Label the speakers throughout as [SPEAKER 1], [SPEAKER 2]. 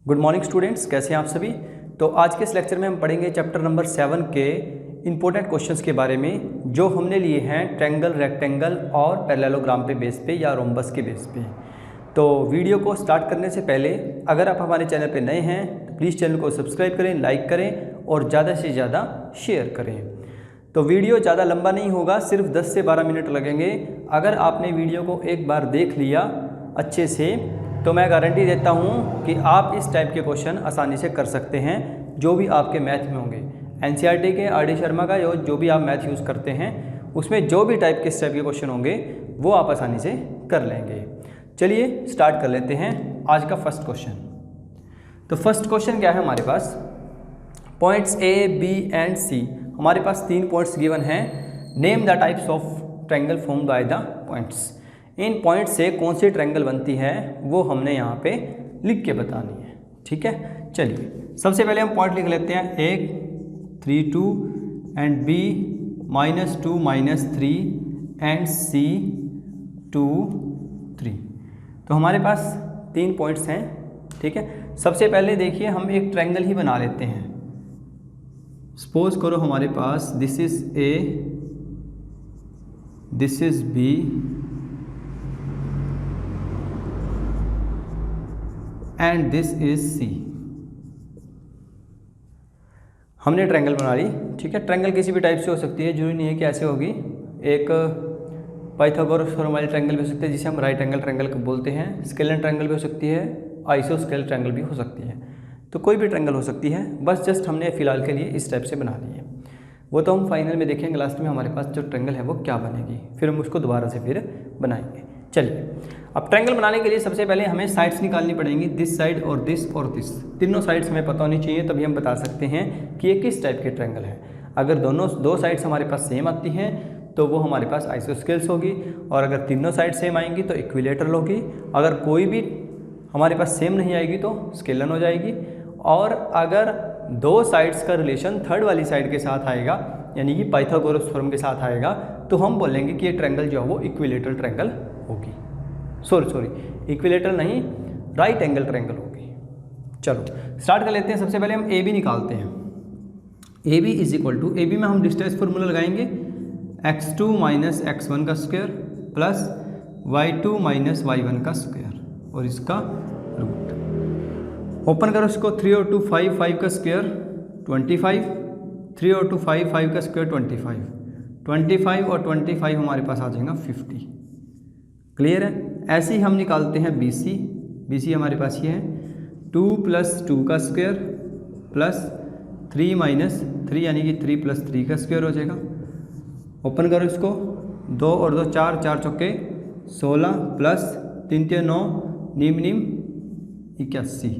[SPEAKER 1] Good morning students, कैसे हैं आप सभी। तो आज के इस लेक्चर में हम पढ़ेंगे चैप्टर नंबर 7 के इंपॉर्टेंट क्वेश्चंस के बारे में जो हमने लिए हैं ट्रायंगल, रेक्टेंगल और पैरेललोग्राम पे बेस पे या रोम्बस के बेस पे। तो वीडियो को स्टार्ट करने से पहले अगर आप हमारे चैनल पे नए हैं तो प्लीज़ चैनल को सब्सक्राइब करें, लाइक करें और ज़्यादा से ज़्यादा शेयर करें। तो वीडियो ज़्यादा लंबा नहीं होगा, सिर्फ 10 से 12 मिनट लगेंगे। अगर आपने वीडियो को एक बार देख लिया अच्छे से तो मैं गारंटी देता हूँ कि आप इस टाइप के क्वेश्चन आसानी से कर सकते हैं जो भी आपके मैथ में होंगे। एनसीईआरटी के आर.डी. शर्मा का जो भी आप मैथ यूज़ करते हैं उसमें जो भी टाइप के इस टाइप के क्वेश्चन होंगे वो आप आसानी से कर लेंगे। चलिए स्टार्ट कर लेते हैं आज का फर्स्ट क्वेश्चन। तो फर्स्ट क्वेश्चन क्या है हमारे पास, पॉइंट्स ए बी एंड सी। हमारे पास 3 पॉइंट्स गिवन हैं। Name the types of triangle formed by the points. In point से कौन सी ट्रायंगल बनती है वो हमने यहाँ पे लिख के बतानी है। ठीक है, चलिए सबसे पहले हम पॉइंट लिख लेते हैं। 1 3 2 एंड बी -2 -3 एंड सी 2 3। तो हमारे पास 3 पॉइंट्स हैं। ठीक है, सबसे पहले देखिए हम एक ट्रायंगल ही बना लेते हैं। सपोज करो हमारे पास this is A, this is B and this is C. हमने ट्रायंगल बना ली। ठीक है, ट्रायंगल किसी भी टाइप से हो सकती है, जरूरी नहीं है कि ऐसे होगी। एक पाइथागोरस थ्योरम वाली ट्रायंगल भी हो सकती है जिसे हम राइट एंगल ट्रायंगल बोलते हैं। स्केलर ट्रायंगल भी हो सकती है, आइसोस्केल ट्रायंगल भी हो सकती है। तो कोई भी ट्रायंगल हो सकती है, बस जस्ट हमने फिलहाल के लिए इस टाइप से बना ली है। वो तो हम फाइनल में देखेंगे लास्ट में हमारे पास जो ट्रायंगल है वो क्या बनेगी, फिर हम उसको दोबारा से फिर बनाएंगे। चलिए अब ट्रायंगल बनाने के लिए सबसे पहले हमें साइड्स निकालनी पड़ेंगी, दिस साइड और दिस और दिस। तीनों साइड्स हमें पता होनी चाहिए, तभी हम बता सकते हैं कि ये किस टाइप के ट्रायंगल है। अगर दो साइड्स हमारे पास सेम आती हैं तो वो हमारे पास आइसोस्केल्स होगी, और अगर तीनों साइड सेम आएंगी तो इक्विलेटरल होगी। अगर कोई भी हमारे पास सेम नहीं आएगी तो स्केलन हो जाएगी। और अगर 2 साइड्स का रिलेशन थर्ड वाली साइड के साथ आएगा, यानी कि पाइथागोरस थ्योरम के साथ आएगा, तो हम बोलेंगे कि ये ट्रायंगल जो है वो इक्विलेटरल ट्रायंगल होगी। सॉरी इक्विलेटरल नहीं, राइट एंगल ट्रायंगल होगी। चलो स्टार्ट कर लेते हैं। सबसे पहले हम ए बी निकालते हैं। A B is equal to, A B में हम डिस्टेंस फॉर्मूला लगाएंगे x2 - x1 का स्क्वायर प्लस y2 - y1 का स्क्वायर और इसका रूट। ओपन करो इसको, 3 और 2 5, 5 का स्क्वायर 25, 3 और 2 5, 5 का स्क्वायर 25, 25 और 25 हमारे पास आ जाएगा 50। क्लियर है। ऐसे ही हम निकालते हैं बी सी। बी सी हमारे पास ये है 2 + 2 का स्क्वायर प्लस 3 - 3 यानी कि 3 + 3 का स्क्वायर हो जाएगा। ओपन करो इसको, 2 और 2 4, 4 चौके 16 प्लस 3 3 9, नीम 81,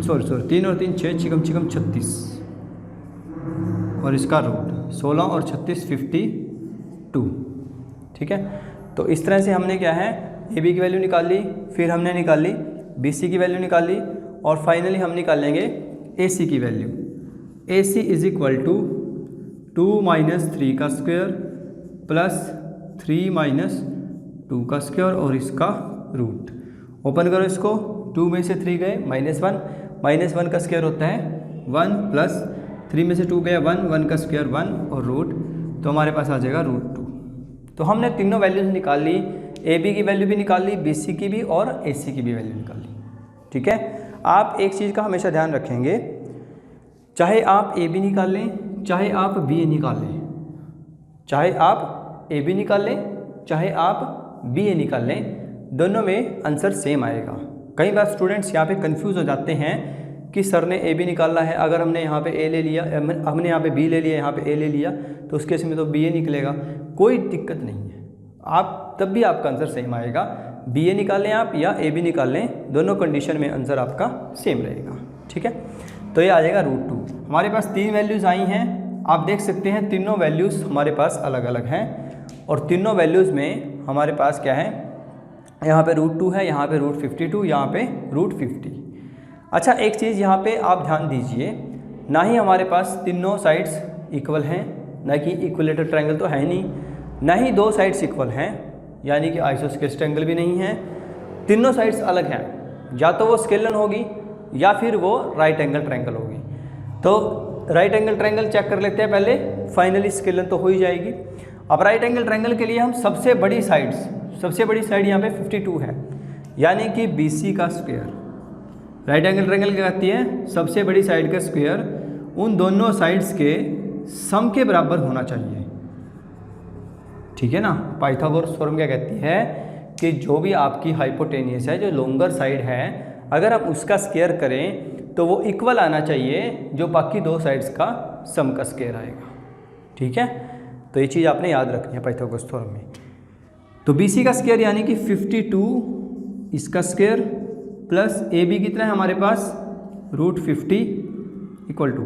[SPEAKER 1] सॉरी 3 और 3 6, चिकम 36 और इसका रूट 16 और 36 52। ठीक है, तो इस तरह से हमने क्या है ए बी की वैल्यू निकाल ली, फिर हमने निकाल ली बी सी की वैल्यू निकाल ली, और फाइनली हम निकाल लेंगे ए सी की वैल्यू। A C is equal to 2 - 3 का स्क्वायर प्लस 3 - 2 का स्क्वायर और इसका रूट। ओपन करो इसको, 2 में से 3 गए -1, -1 का स्क्वायर होता है 1 प्लस 3 में से 2 गया 1, 1 का स्क्वायर 1 और रूट, तो हमारे पास आ जाएगा √2। तो हमने तीनों वैल्यूज निकाल ली, ए बी की वैल्यू भी निकाल ली, बी सी की भी और ए सी की भी वैल्यू निकाल ली। ठीक है, आप एक चीज़ का हमेशा ध्यान रखेंगे, चाहे आप ए बी निकाल लें, चाहे आप बी ए निकाल लें, चाहे आप ए बी निकाल लें, चाहे आप बी ए निकाल लें, दोनों में आंसर सेम आएगा। कई बार स्टूडेंट्स यहाँ पे कंफ्यूज हो जाते हैं कि सर ने ए बी निकालना है, अगर हमने यहाँ पे ए ले लिया, हमने यहाँ पे बी ले लिया, यहाँ पे ए ले लिया, तो उस केस में तो बी ए निकलेगा। कोई दिक्कत नहीं है, आप तब भी आपका आंसर सेम आएगा। बी ए निकाल लें आप या ए बी निकाल लें, दोनों कंडीशन में आंसर आपका सेम रहेगा। ठीक है, तो ये आ जाएगा √2। हमारे पास 3 वैल्यूज़ आई हैं, आप देख सकते हैं तीनों वैल्यूज़ हमारे पास अलग अलग हैं, और तीनों वैल्यूज़ में हमारे पास क्या है, यहाँ पे √2 है, यहाँ पे √52, यहाँ पे √50। अच्छा एक चीज़ यहाँ पे आप ध्यान दीजिए, ना ही हमारे पास तीनों साइड्स इक्वल हैं, ना कि इक्विलेटर ट्रायंगल तो है नहीं, ना ही 2 साइड्स इक्वल हैं, यानी कि आइसोस्केल ट्रायंगल भी नहीं है। तीनों साइड्स अलग हैं, या तो वो स्केलन होगी या फिर वो राइट एंगल ट्रायंगल होगी। तो राइट एंगल ट्रायंगल चेक कर लेते हैं पहले, फाइनली स्केलन तो हो ही जाएगी। अब राइट एंगल ट्रायंगल के लिए हम सबसे बड़ी साइड यहाँ पे 52 है, यानी कि BC का स्क्वायर। राइट एंगल ट्रायंगल क्या कहती है, सबसे बड़ी साइड का स्क्वायर उन दोनों साइड्स के सम के बराबर होना चाहिए, ठीक है ना। पाइथागोरस थ्योरम क्या कहती है कि जो भी आपकी हाइपोटेनियस है, जो लॉन्गर साइड है, अगर हम उसका स्क्वायर करें तो वो इक्वल आना चाहिए जो बाकी दो साइड्स का सम का स्क्वायर आएगा, ठीक है। तो ये चीज़ आपने याद रखनी है पाइथागोरस थ्योरम में। तो BC का स्क्वायर यानी कि 52 इसका स्क्वायर प्लस AB कितना है हमारे पास √50 इक्वल टू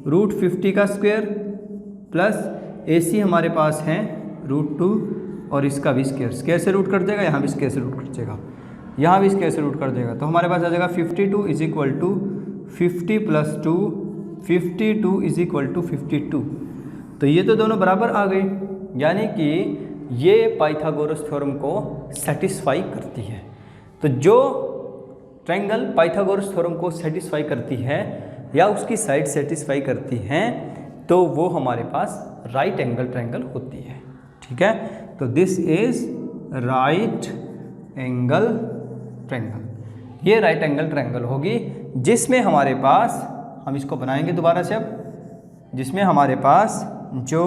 [SPEAKER 1] √50 का स्क्वायर प्लस AC हमारे पास है √2 और इसका भी स्क्वायर से रूट कर देगा, यहाँ भी स्क्वायर से रूट कर देगा, यहाँ भी स्क्वायर से रूट कर देगा। तो हमारे पास आ जाएगा 52 is equal to 50 plus 2, 52 is equal to 52। तो ये तो दोनों बराबर आ गए, यानी कि ये पाइथागोरस थ्योरम को सेटिस्फाई करती है। तो जो ट्रायंगल पाइथागोरस थ्योरम को सेटिस्फाई करती है या उसकी साइड सेटिस्फाई करती हैं, तो वो हमारे पास राइट एंगल ट्रायंगल होती है, ठीक है। तो this is right angle triangle. ये राइट एंगल ट्रायंगल होगी जिसमें हमारे पास, हम इसको बनाएंगे दोबारा से अब, जिसमें हमारे पास जो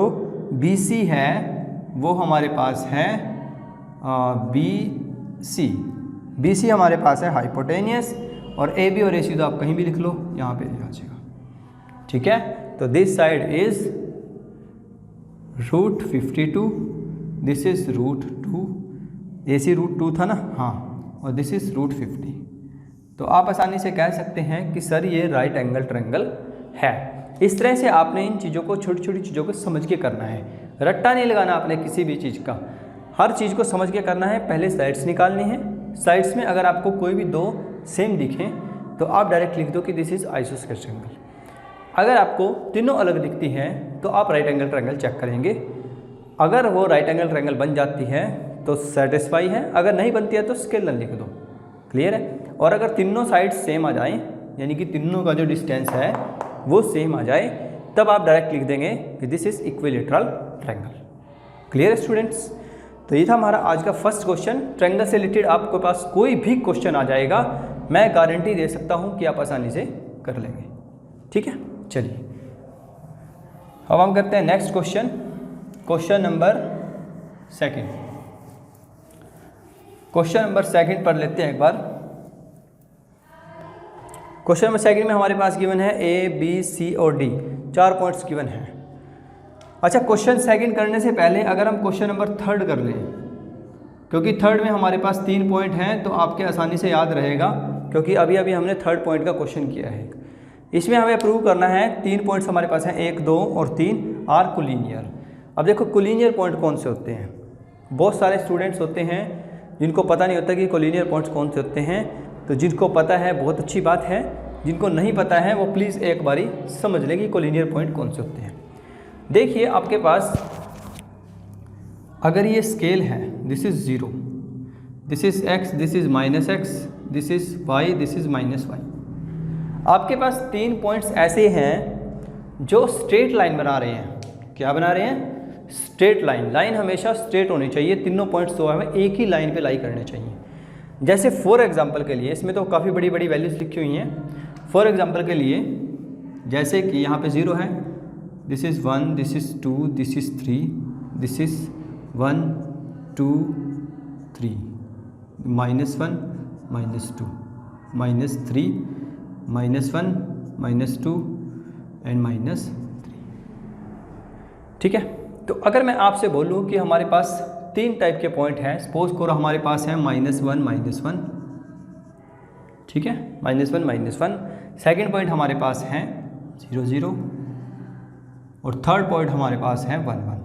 [SPEAKER 1] BC है वो हमारे पास है BC हमारे पास है हाइपोटेनियस, और AB और AC तो आप कहीं भी लिख लो, यहाँ पे आ जाएगा, ठीक है। तो this side is √52, this is √2, AC √2 था ना, हाँ, और दिस इज √50। तो आप आसानी से कह सकते हैं कि सर ये राइट एंगल ट्रायंगल है। इस तरह से आपने इन चीज़ों को, छोटी छोटी चीज़ों को समझ के करना है, रट्टा नहीं लगाना आपने किसी भी चीज़ का, हर चीज़ को समझ के करना है। पहले साइड्स निकालनी है, साइड्स में अगर आपको कोई भी दो सेम दिखें तो आप डायरेक्ट लिख दो कि दिस इज आइसोस्केलेस ट्रायंगल। अगर आपको तीनों अलग दिखती हैं तो आप राइट एंगल ट्रायंगल चेक करेंगे, अगर वो राइट एंगल ट्रायंगल बन जाती है तो सेटिस्फाई है, अगर नहीं बनती है तो स्केलन लिख दो, क्लियर है। और अगर तीनों साइड सेम आ जाएं, यानी कि तीनों का जो डिस्टेंस है वो सेम आ जाए, तब आप डायरेक्ट लिख देंगे कि this is equilateral triangle. Clear students. तो ये था हमारा आज का फर्स्ट क्वेश्चन। ट्रायंगल से रिलेटेड आपके पास कोई भी क्वेश्चन आ जाएगा, मैं गारंटी दे सकता हूँ कि आप आसानी से कर लेंगे, ठीक है। चलिए अब हम करते हैं next question, question number second. Question number second पढ़ लेते हैं एक बार। क्वेश्चन नंबर सेकंड में हमारे पास गिवन है A, B, C और D, 4 पॉइंट्स गिवन हैं। अच्छा, क्वेश्चन सेकंड करने से पहले अगर हम क्वेश्चन नंबर थर्ड कर लें, क्योंकि थर्ड में हमारे पास 3 पॉइंट हैं तो आपके आसानी से याद रहेगा, क्योंकि अभी अभी हमने थर्ड पॉइंट का क्वेश्चन किया है। इसमें हमें प्रूव करना है 3 पॉइंट्स हमारे पास हैं, 1, 2 और 3 आर कोलिनियर। अब देखो कोलिनियर पॉइंट कौन से होते हैं, बहुत सारे स्टूडेंट्स होते हैं जिनको पता नहीं होता कि कोलिनियर पॉइंट्स कौन से होते हैं। तो जिनको पता है बहुत अच्छी बात है, जिनको नहीं पता है वो प्लीज़ एक बारी समझ लें कि कोलिनियर पॉइंट कौन से होते हैं। देखिए आपके पास अगर ये स्केल है, this is 0, this is x, this is -x, this is y, this is -y। आपके पास 3 पॉइंट्स ऐसे हैं जो स्ट्रेट लाइन बना रहे हैं। क्या बना रहे हैं? Straight line. लाइन हमेशा स्ट्रेट होनी चाहिए, तीनों पॉइंट्स तो हमें एक ही लाइन पे लाई करने चाहिए। जैसे फॉर एग्जांपल के लिए, इसमें तो काफ़ी बड़ी बड़ी वैल्यूज़ लिखी हुई हैं। फॉर एग्जांपल के लिए जैसे कि यहाँ पे 0 है, this is 1, this is 2, this is 3, this is 1, 2, 3, -1, -2, -3, -1, -2 and -3। ठीक है। तो अगर मैं आपसे बोलूँ कि हमारे पास 3 टाइप के पॉइंट हैं, सपोज करो हमारे पास है -1, -1, ठीक है, -1, -1। सेकेंड पॉइंट हमारे पास है 0, 0 और थर्ड पॉइंट हमारे पास है 1, 1।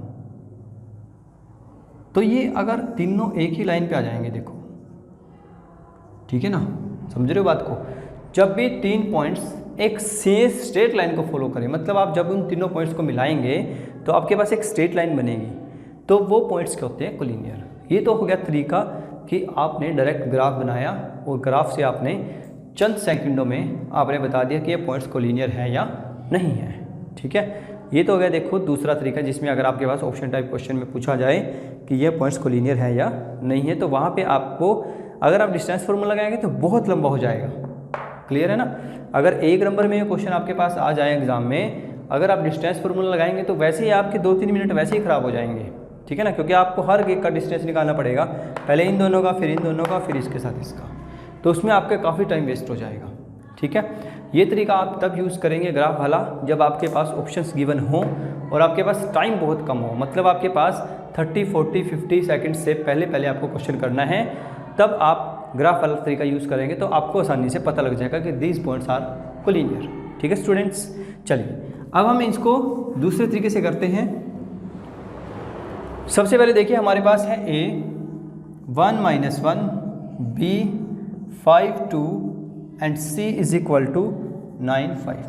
[SPEAKER 1] तो ये अगर तीनों एक ही लाइन पे आ जाएंगे, देखो, ठीक है ना, समझ रहे हो बात को। जब भी 3 पॉइंट्स एक स्ट्रेट लाइन को फॉलो करें, मतलब आप जब उन तीनों पॉइंट्स को मिलाएंगे तो आपके पास एक स्ट्रेट लाइन बनेगी, तो वो पॉइंट्स क्या होते हैं? कोलिनियर। ये तो हो गया तरीका कि आपने डायरेक्ट ग्राफ बनाया और ग्राफ से आपने चंद सेकंडों में आपने बता दिया कि ये पॉइंट्स कोलिनियर है या नहीं है। ठीक है, ये तो हो गया देखो दूसरा तरीका, जिसमें अगर आपके पास ऑप्शन टाइप क्वेश्चन में पूछा जाए कि ये पॉइंट्स कोलिनियर है या नहीं है, तो वहाँ पे आपको अगर आप डिस्टेंस फार्मूला लगाएंगे तो बहुत लंबा हो जाएगा। क्लियर है ना। अगर 1 नंबर में ये क्वेश्चन आपके पास आ जाए एग्जाम में, अगर आप डिस्टेंस फार्मूला लगाएंगे तो वैसे ही आपके 2-3 मिनट वैसे ही ख़राब हो जाएंगे। ठीक है ना, क्योंकि आपको हर एक का डिस्टेंस निकालना पड़ेगा, पहले इन दोनों का, फिर इन दोनों का, फिर इसके साथ इसका, तो उसमें आपका काफ़ी टाइम वेस्ट हो जाएगा। ठीक है, ये तरीका आप तब यूज़ करेंगे ग्राफ वाला जब आपके पास ऑप्शंस गिवन हो और आपके पास टाइम बहुत कम हो, मतलब आपके पास 30, 40, 50 सेकंड से पहले आपको क्वेश्चन करना है, तब आप ग्राफ वाला तरीका यूज़ करेंगे तो आपको आसानी से पता लग जाएगा कि दीज पॉइंट्स आर कोलिनियर। ठीक है स्टूडेंट्स, चलिए अब हम इसको दूसरे तरीके से करते हैं। सबसे पहले देखिए हमारे पास है a 1 - 1, b 5 2 and c is equal to 9 5।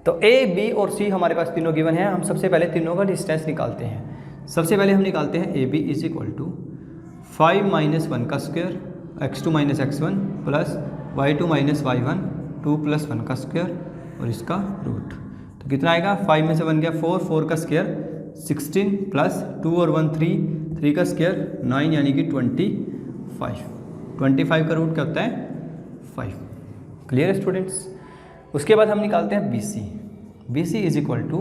[SPEAKER 1] तो a, b और c हमारे पास तीनों गिवन है। हम सबसे पहले तीनों का डिस्टेंस निकालते हैं। सबसे पहले हम निकालते हैं a b is equal to 5 - 1 का square x2 - x1 plus y2 - y1 2 + 1 का स्क्वायर और इसका रूट। तो कितना आएगा, 5 में से 1 गया 4, 4 का स्क्वायर 16 प्लस 2 और 1 3, 3 का स्क्वायर 9 यानी कि 25। 25 का रूट क्या होता है 5। क्लियर है स्टूडेंट्स। उसके बाद हम निकालते हैं B C is equal to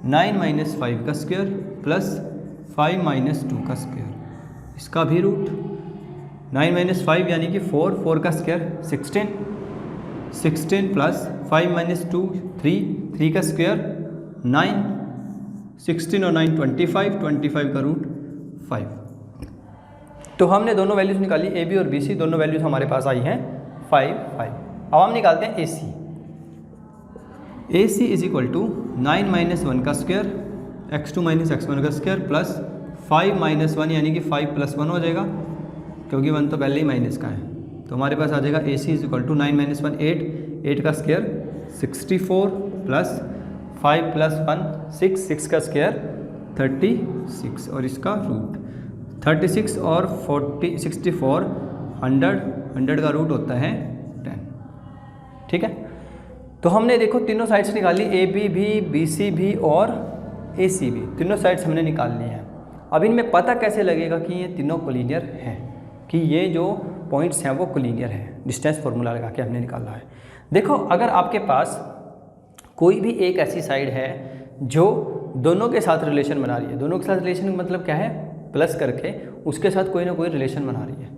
[SPEAKER 1] 9 - 5 का स्क्वायर प्लस 5 - 2 का स्क्वायर, इसका भी रूट। 9 - 5 यानी कि 4, 4 का स्क्वायर 16, 16 प्लस 5 - 2 3, 3 का स्क्वायर 9, 16 और 9 25, 25 का रूट 5। तो हमने दोनों वैल्यूज़ निकाली, ए बी और बी सी, दोनों वैल्यूज़ हमारे पास आई हैं 5 5। अब हम निकालते हैं A C is equal to 9 - 1 का स्क्वायर x2 - x1 का स्क्वायर प्लस 5 - 1 यानी कि 5 + 1 हो जाएगा, क्योंकि 1 तो पहले ही माइनस का है। तो हमारे पास आ जाएगा ए सी इज इक्वल टू 9 - 1 8, 8 का स्क्वायर 64 प्लस 5 + 1 6, 6 का स्क्वायर 36 और इसका रूट। 36 और 40 64 100, 100 का रूट होता है 10। ठीक है, तो हमने देखो तीनों साइड्स निकाली, ए बी भी, बी सी भी और ए सी भी, तीनों साइड्स हमने निकाल ली हैं। अब इनमें पता कैसे लगेगा कि ये तीनों कोलिनियर हैं, कि ये जो पॉइंट्स हैं वो कोलिनियर हैं। डिस्टेंस फार्मूला लगा के हमने निकाला है। देखो अगर आपके पास कोई भी एक ऐसी साइड है जो दोनों के साथ रिलेशन बना रही है, दोनों के साथ रिलेशन मतलब क्या है, प्लस करके उसके साथ कोई ना कोई रिलेशन बना रही है,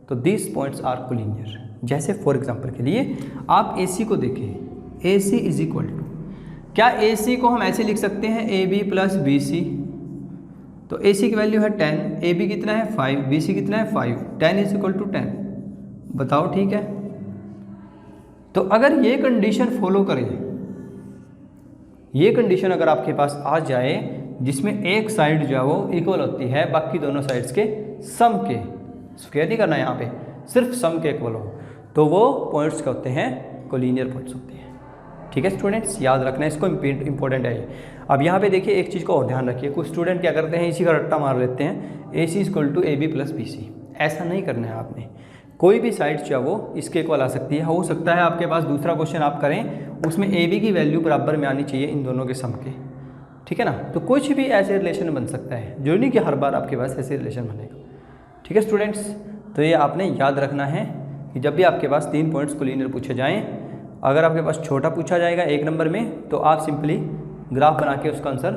[SPEAKER 1] तो दीज पॉइंट्स आर कोलिनियर। जैसे फॉर एग्जांपल के लिए आप ए सी को देखें, A C is equal to, क्या ए सी को हम ऐसे लिख सकते हैं A B plus B C. तो ए सी की वैल्यू है 10, ए बी कितना है 5, बी सी कितना है 5, 10 इज इक्वल टू 10। बताओ ठीक है। तो अगर ये कंडीशन फॉलो करें, ये कंडीशन अगर आपके पास आ जाए जिसमें एक साइड जो है वो इक्वल होती है बाकी दोनों साइड्स के सम के, स्क्वायर नहीं करना यहाँ पे, सिर्फ सम के इक्वल हो, तो वो पॉइंट्स क्या होते हैं, कोलिनियर पॉइंट्स होते हैं। ठीक है स्टूडेंट्स, याद रखना है इसको, इंपॉर्टेंट है ये। अब यहाँ पे देखिए एक चीज़ को और ध्यान रखिए, कुछ स्टूडेंट क्या करते हैं इसी का रट्टा मार लेते हैं, A C equal to A B plus B C. ऐसा नहीं करना है आपने, कोई भी साइड जो है वो इसके इक्वल आ सकती है। हो सकता है आपके पास दूसरा क्वेश्चन आप करें उसमें ए बी की वैल्यू बराबर में आनी चाहिए इन दोनों के सम के। ठीक है ना, तो कुछ भी ऐसे रिलेशन बन सकता है, जो नहीं कि हर बार आपके पास ऐसे रिलेशन बनेगा। ठीक है स्टूडेंट्स, तो ये आपने याद रखना है कि जब भी आपके पास 3 पॉइंट्स कोलिनियर पूछे जाएँ, अगर आपके पास छोटा पूछा जाएगा 1 नंबर में, तो आप सिंपली ग्राफ बना के उसका आंसर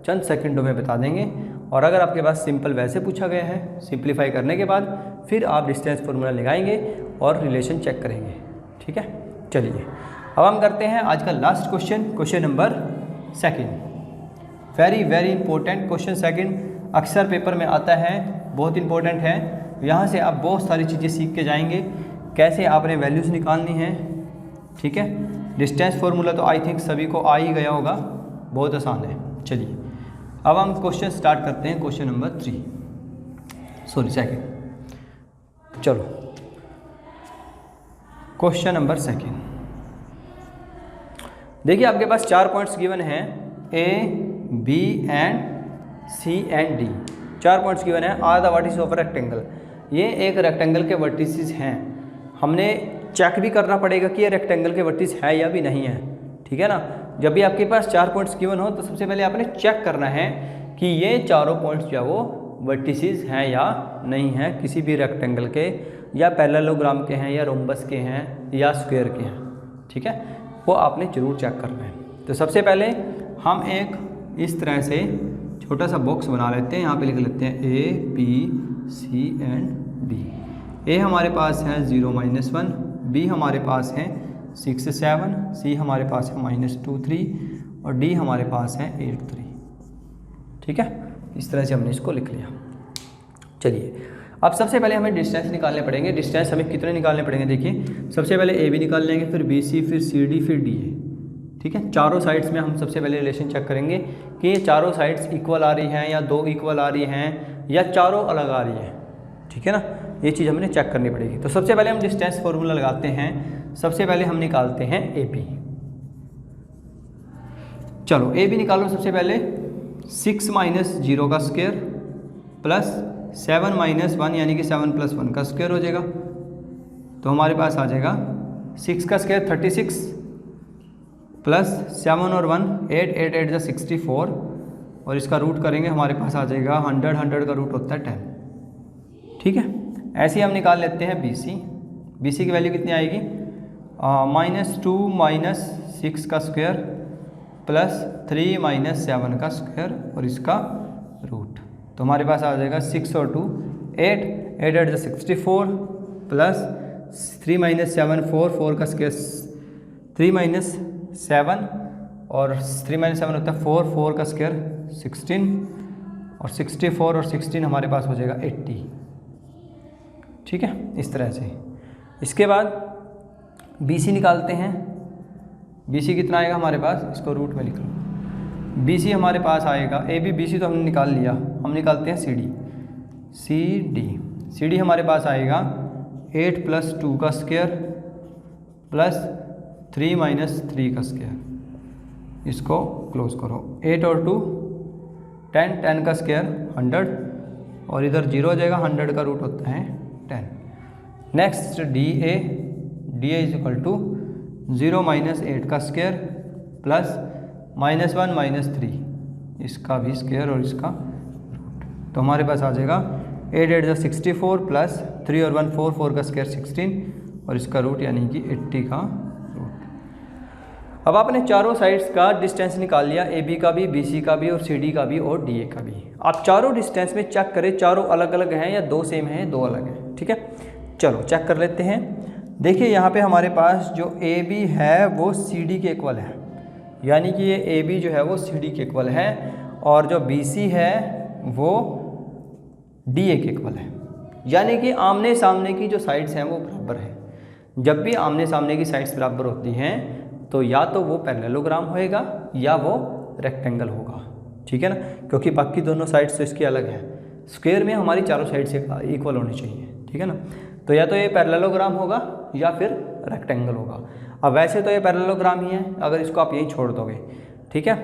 [SPEAKER 1] चंद सेकंडों में बता देंगे। और अगर आपके पास सिंपल वैसे पूछा गया है, सिंप्लीफाई करने के बाद फिर आप डिस्टेंस फार्मूला लगाएंगे और रिलेशन चेक करेंगे। ठीक है, चलिए अब हम करते हैं आज का last question, question number 2। Very important question 2, अक्सर पेपर में आता है, बहुत इंपॉर्टेंट है। यहाँ से आप बहुत सारी चीज़ें सीख के जाएंगे, कैसे आपने वैल्यूज़ निकालनी है। ठीक है, डिस्टेंस फार्मूला तो आई थिंक सभी को आ ही गया होगा, बहुत आसान है। चलिए अब हम क्वेश्चन स्टार्ट करते हैं, क्वेश्चन नंबर 2। चलो क्वेश्चन नंबर 2। देखिए आपके पास 4 पॉइंट्स गिवन हैं, A B and C and D. 4 points given है। Are the vertices of rectangle, ये एक रेक्टेंगल के वर्टिसेस हैं, हमने चेक भी करना पड़ेगा कि ये रेक्टेंगल के वर्टिस है या भी नहीं है, ठीक है ना। जब भी आपके पास 4 पॉइंट्स गिवन हो तो सबसे पहले आपने चेक करना है कि ये चारों पॉइंट्स जो है वो वर्टिसेस हैं या नहीं हैं, किसी भी रेक्टेंगल के या पैरेललोग्राम के हैं या रोम्बस के हैं या स्क्वायर के हैं, ठीक है, वो आपने ज़रूर चेक करना है। तो सबसे पहले हम एक इस तरह से छोटा सा बॉक्स बना लेते हैं, यहाँ पे लिख लेते हैं A, B, C and D। A हमारे पास है 0, -1, B हमारे पास है 6, 7, C हमारे पास है -2, 3 और D हमारे पास है 8, 3, ठीक है। इस तरह से हमने इसको लिख लिया। चलिए अब सबसे पहले हमें डिस्टेंस निकालने पड़ेंगे। डिस्टेंस हमें कितने निकालने पड़ेंगे, देखिए सबसे पहले AB निकाल लेंगे, फिर BC, फिर CD, फिर DA, ठीक है। चारों साइड्स में हम सबसे पहले रिलेशन चेक करेंगे कि ये चारों साइड्स इक्वल आ रही हैं या 2 इक्वल आ रही हैं या चारों अलग आ रही हैं, ठीक है ना। ये चीज़ हमने चेक करनी पड़ेगी। तो सबसे पहले हम डिस्टेंस फॉर्मूला लगाते हैं। सबसे पहले हम निकालते हैं AB। चलो AB निकालो। सबसे पहले 6 - 0 का स्क्वायर प्लस 7 - 1 यानी कि 7 + 1 का स्क्वायर हो जाएगा। तो हमारे पास आ जाएगा 6 का स्क्वायर 36 प्लस 7 और 1 8, 8, 8 = 64 और इसका रूट करेंगे, हमारे पास आ जाएगा 100, 100 का रूट होता है 10, ठीक है। ऐसे ही हम निकाल लेते हैं BC। BC की वैल्यू कितनी आएगी, -2 - 6 का स्क्वायर प्लस 3 - 7 का स्क्वायर और इसका रूट। तो हमारे पास आ जाएगा 6 और 2 8, 8, 8 = 64 प्लस 3 - 7 4, 4 का स्क्वायर 3 - 7 और 3 - 7 होता है 4, 4 का स्क्वायर 16 और 64 और 16 हमारे पास हो जाएगा 80, ठीक है। इस तरह से इसके बाद BC निकालते हैं। BC कितना आएगा हमारे पास, इसको रूट में लिख लो। BC हमारे पास आएगा AB, BC तो हमने निकाल लिया, हम निकालते हैं CD। CD हमारे पास आएगा 8 + 2 का स्क्वायर प्लस 3 - 3 का स्क्वायर। इसको क्लोज करो, 8 और 2 10, 10 का स्क्वायर 100 और इधर 0 हो जाएगा, 100 का रूट होता है 10। नेक्स्ट DA = 0 - 8 का स्क्वायर प्लस -1 - 3 इसका भी स्क्वायर और इसका रूट। तो हमारे पास आ जाएगा 8, 8 = 64 प्लस 3 और 1 4, 4 का स्क्वायर 16 और इसका रूट यानी कि 80 का रूट। अब आपने चारों साइड्स का डिस्टेंस निकाल लिया, AB का भी, BC का भी और CD का भी और DA का भी। आप चारों डिस्टेंस में चेक करें, चारों अलग अलग हैं या 2 सेम हैं, 2 अलग हैं, ठीक है। चलो चेक कर लेते हैं। देखिए यहाँ पे हमारे पास जो AB है वो CD के इक्वल है, यानी कि ये AB जो है वो CD के इक्वल है और जो BC है वो DA के इक्वल है, यानी कि आमने सामने की जो साइड्स हैं वो बराबर है। जब भी आमने सामने की साइड्स बराबर होती हैं तो या तो वो पैरेललोग्राम होएगा या वो रेक्टेंगल होगा, ठीक है ना, क्योंकि बाकी दोनों साइड्स तो इसकी अलग हैं। स्क्वायर में हमारी चारों साइड से इक्वल होनी चाहिए, ठीक है ना। तो या तो ये पैरेललोग्राम होगा या फिर रेक्टेंगल होगा। अब वैसे तो ये पैरेललोग्राम ही है अगर इसको आप यहीं छोड़ दोगे, ठीक है,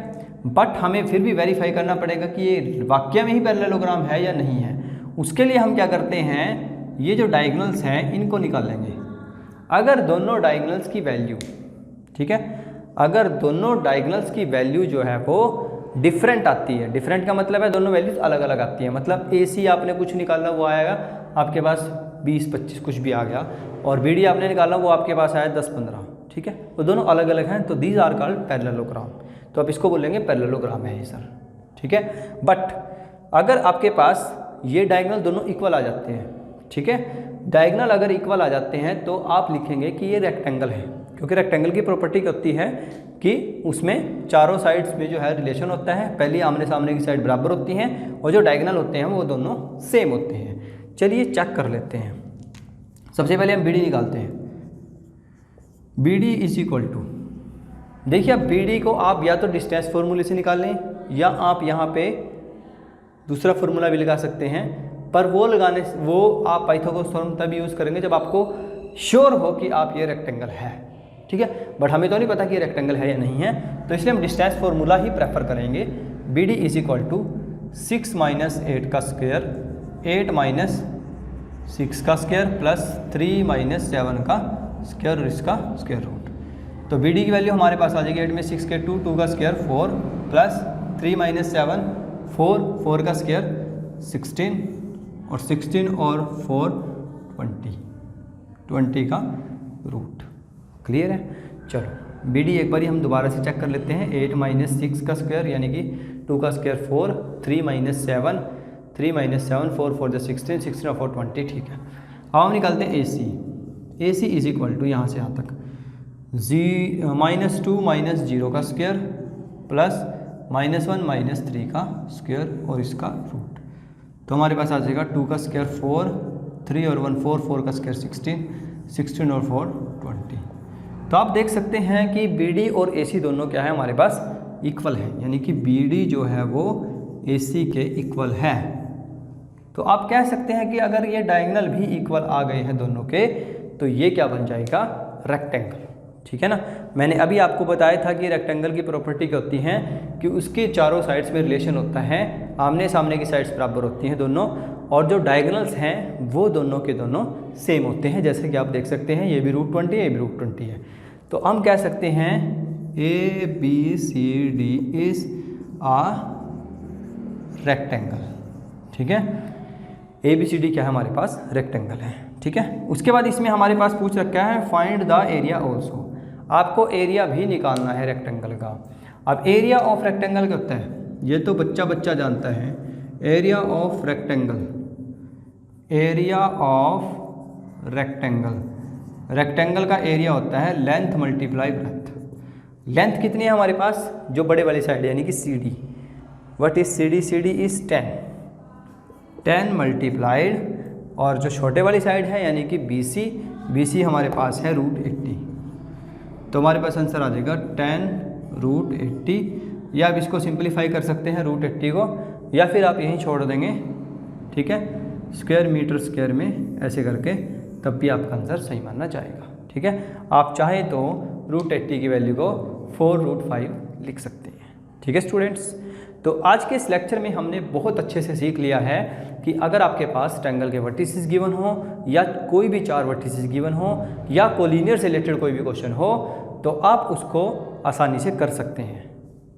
[SPEAKER 1] बट हमें फिर भी वेरीफाई करना पड़ेगा कि ये वाकई में ही पैरेललोग्राम है या नहीं है। उसके लिए हम क्या करते हैं, ये जो डायगोनल्स हैं इनको निकाल लेंगे। अगर दोनों डायगोनल्स की वैल्यू, ठीक है, अगर दोनों डायगोनल्स की वैल्यू जो है वो डिफरेंट आती है, डिफरेंट का मतलब है दोनों वैल्यूज अलग अलग आती है, मतलब AC आपने कुछ निकाला वो आएगा आपके पास 20, 25 कुछ भी आ गया और BD आपने निकाला वो आपके पास आया 10, 15, ठीक है, वो दोनों अलग अलग हैं। तो दीज आर कॉल्ड पैरेललोग्राम। तो आप इसको बोलेंगे पैरेललोग्राम है ये सर, ठीक है। बट अगर आपके पास ये डायगोनल दोनों इक्वल आ जाते हैं, ठीक है, डायगोनल अगर इक्वल आ जाते हैं तो आप लिखेंगे कि ये रेक्टेंगल है, क्योंकि रेक्टेंगल की प्रॉपर्टी क्या होती है कि उसमें चारों साइड्स में जो है रिलेशन होता है, पहली आमने सामने की साइड बराबर होती हैं और जो डायगोनल होते हैं वो दोनों सेम होते हैं। चलिए चेक कर लेते हैं। सबसे पहले हम BD निकालते हैं। BD = देखिए अब BD को आप या तो डिस्टेंस फॉर्मूले से निकाल लें या आप यहाँ पे दूसरा फॉर्मूला भी लगा सकते हैं, पर वो आप पाइथागोरस थ्योरम तब यूज़ करेंगे जब आपको श्योर हो कि आप ये रेक्टेंगल है, ठीक है, बट हमें तो नहीं पता कि ये रेक्टेंगल है या नहीं है, तो इसलिए हम डिस्टेंस फॉर्मूला ही प्रेफर करेंगे। BD = 6 - 8 का स्क्वायर 8 - 6 का स्क्वायर प्लस 3 माइनस 7 का स्क्वायर और इसका स्क्वायर रूट। तो बी डी की वैल्यू हमारे पास आ जाएगी 8 में 6 के 2, 2 का स्क्वायर 4 प्लस 3 माइनस 7 4, 4 का स्क्वायर 16 और 16 और 4 20, 20 का रूट। क्लियर है। चलो बी डी एक बार हम दोबारा से चेक कर लेते हैं। 8 माइनस 6 का स्क्वायर यानी कि 2 का स्क्वायर 4, 3 माइनस 7 3 माइनस 7 4 4 जो 16, 16 और 4 20। ठीक है। अब हम निकालते हैं A C. A C is equal to यहाँ से यहाँ तक -2 माइनस 0 का स्क्वायर प्लस -1 माइनस 3 का स्क्वायर और इसका रूट। तो हमारे पास आ जाएगा 2 का स्क्वायर 4, 3 और 1 4, 4 का स्क्वायर 16, 16 और 4 20। तो आप देख सकते हैं कि बी डी और ए सी दोनों क्या है हमारे पास इक्वल है, यानी कि बी डी जो है वो ए सी के इक्वल है। तो आप कह सकते हैं कि अगर ये डायगोनल भी इक्वल आ गए हैं दोनों के तो ये क्या बन जाएगा, रेक्टेंगल। ठीक है ना। मैंने अभी आपको बताया था कि रेक्टेंगल की प्रॉपर्टी क्या होती है कि उसके चारों साइड्स में रिलेशन होता है, आमने सामने की साइड्स बराबर होती हैं दोनों, और जो डायगोनल्स हैं वो दोनों के दोनों सेम होते हैं। जैसे कि आप देख सकते हैं ये भी √20 है, ये भी √20 है। तो हम कह सकते हैं A B C D is a rectangle. ठीक है। ए बी सी डी क्या है हमारे पास, रेक्टेंगल है। ठीक है। उसके बाद इसमें हमारे पास पूछ रखा है फाइंड द एरिया ऑल्सो। आपको एरिया भी निकालना है रेक्टेंगल का। अब एरिया ऑफ रेक्टेंगल क्या होता है, ये तो बच्चा जानता है। Area of rectangle, area of rectangle, rectangle का एरिया होता है लेंथ मल्टीप्लाई ब्रेथ। लेंथ कितनी है हमारे पास, जो बड़े वाली साइड यानी कि C D. What is C D, C D is 10 multiplied, और जो छोटे वाली साइड है यानी कि बी सी, बी सी हमारे पास है √80। तो हमारे पास आंसर आ जाएगा 10 √80, या आप इसको सिंपलीफाई कर सकते हैं √80 को, या फिर आप यहीं छोड़ देंगे। ठीक है। स्क्वायर मीटर स्क्वायर में ऐसे करके, तब भी आपका आंसर सही माना जाएगा। ठीक है। आप चाहें तो √80 की वैल्यू को 4√5 लिख सकते हैं। ठीक है स्टूडेंट्स। तो आज के इस लेक्चर में हमने बहुत अच्छे से सीख लिया है कि अगर आपके पास ट्रायंगल के वर्टिसेस गिवन हो, या कोई भी 4 वर्टिसेस गिवन हो, या कोलिनियर से रिलेटेड कोई भी क्वेश्चन हो, तो आप उसको आसानी से कर सकते हैं।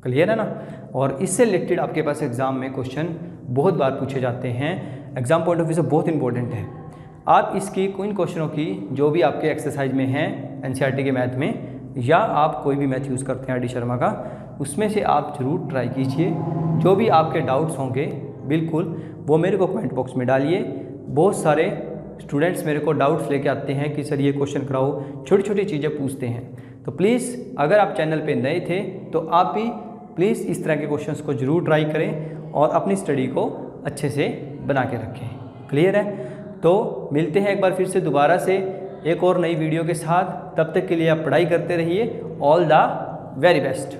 [SPEAKER 1] क्लियर है ना। और इससे रिलेटेड आपके पास एग्ज़ाम में क्वेश्चन बहुत बार पूछे जाते हैं, एग्जाम पॉइंट ऑफ व्यू से बहुत इंपॉर्टेंट है। आप इसकी इन क्वेश्चनों की जो भी आपके एक्सरसाइज में हैं एनसीईआरटी के मैथ में, या आप कोई भी मैथ यूज़ करते हैं आर डी शर्मा का, उसमें से आप ज़रूर ट्राई कीजिए। जो भी आपके डाउट्स होंगे बिल्कुल वो मेरे को कमेंट बॉक्स में डालिए। बहुत सारे स्टूडेंट्स मेरे को डाउट्स लेके आते हैं कि सर ये क्वेश्चन कराओ, छोटी छोटी चीज़ें पूछते हैं। तो प्लीज़ अगर आप चैनल पे नए थे तो आप भी प्लीज़ इस तरह के क्वेश्चंस को ज़रूर ट्राई करें और अपनी स्टडी को अच्छे से बना के रखें। क्लियर है। तो मिलते हैं एक बार फिर से दोबारा से एक और नई वीडियो के साथ। तब तक के लिए आप पढ़ाई करते रहिए। All the very best.